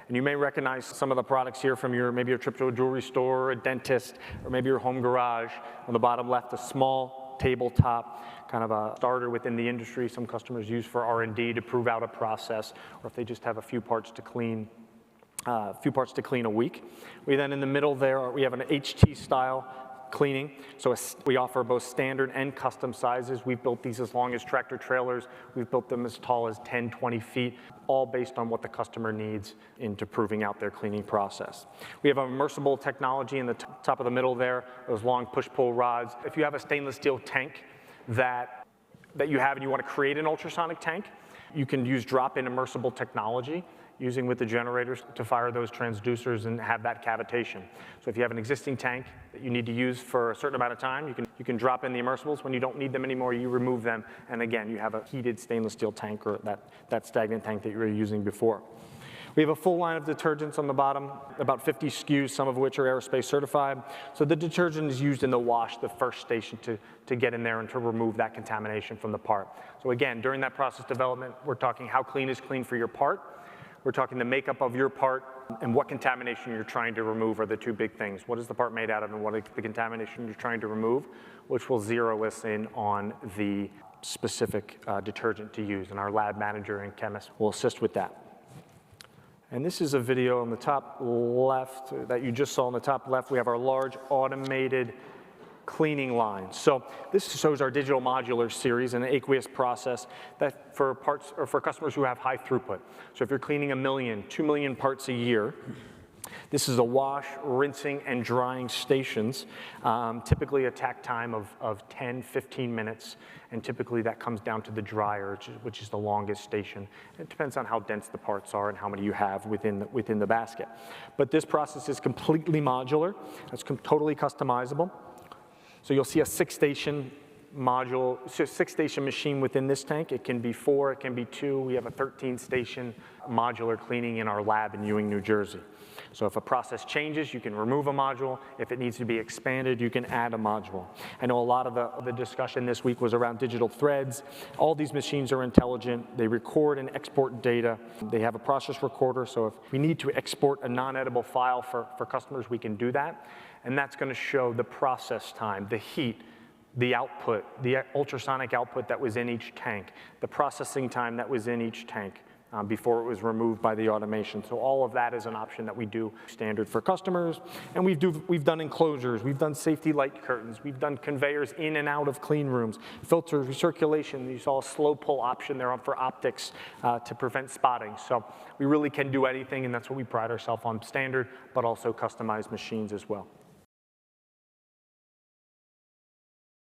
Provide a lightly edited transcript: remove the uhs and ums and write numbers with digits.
And you may recognize some of the products here from maybe your trip to a jewelry store, a dentist, or maybe your home garage. On the bottom left, a small tabletop, kind of a starter within the industry. Some customers use for R&D to prove out a process, or if they just have a few parts to clean a week. We then in the middle there, we have an HT style cleaning. So we offer both standard and custom sizes. We've built these as long as tractor trailers. We've built them as tall as 10, 20 feet, all based on what the customer needs into proving out their cleaning process. We have an immersible technology in the top of the middle there, those long push-pull rods. If you have a stainless steel tank that you have and you want to create an ultrasonic tank, you can use drop-in immersible technology using with the generators to fire those transducers and have that cavitation. So if you have an existing tank that you need to use for a certain amount of time, you can drop in the immersibles. When you don't need them anymore, you remove them, and again, you have a heated stainless steel tank or that stagnant tank that you were using before. We have a full line of detergents on the bottom, about 50 SKUs, some of which are aerospace certified. So the detergent is used in the wash, the first station to get in there and to remove that contamination from the part. So again, during that process development, we're talking how clean is clean for your part. We're talking the makeup of your part and what contamination you're trying to remove are the two big things. What is the part made out of and what is the contamination you're trying to remove, which will zero us in on the specific detergent to use. And our lab manager and chemist will assist with that. And this is a video on the top left that you just saw on the top left. We have our large automated cleaning line. So this shows our digital modular series and the aqueous process that for parts or for customers who have high throughput. So if you're cleaning 1 million, 2 million parts a year, this is a wash, rinsing, and drying stations, typically a takt time of 10, 15 minutes, and typically that comes down to the dryer, which is the longest station. It depends on how dense the parts are and how many you have within the basket. But this process is completely modular. It's totally customizable. So you'll see a 6-station module, so 6-station machine within this tank. It can be 4, it can be 2. We have a 13-station modular cleaning in our lab in Ewing, New Jersey. So if a process changes, you can remove a module. If it needs to be expanded, you can add a module. I know a lot of the discussion this week was around digital threads. All these machines are intelligent. They record and export data. They have a process recorder, so if we need to export a non-editable file for customers, we can do that. And that's going to show the process time, the heat, the output, the ultrasonic output that was in each tank, the processing time that was in each tank before it was removed by the automation. So all of that is an option that we do standard for customers. And we've done enclosures, we've done safety light curtains, we've done conveyors in and out of clean rooms, filters, recirculation. You saw a slow pull option there for optics to prevent spotting. So we really can do anything, and that's what we pride ourselves on, standard, but also customized machines as well.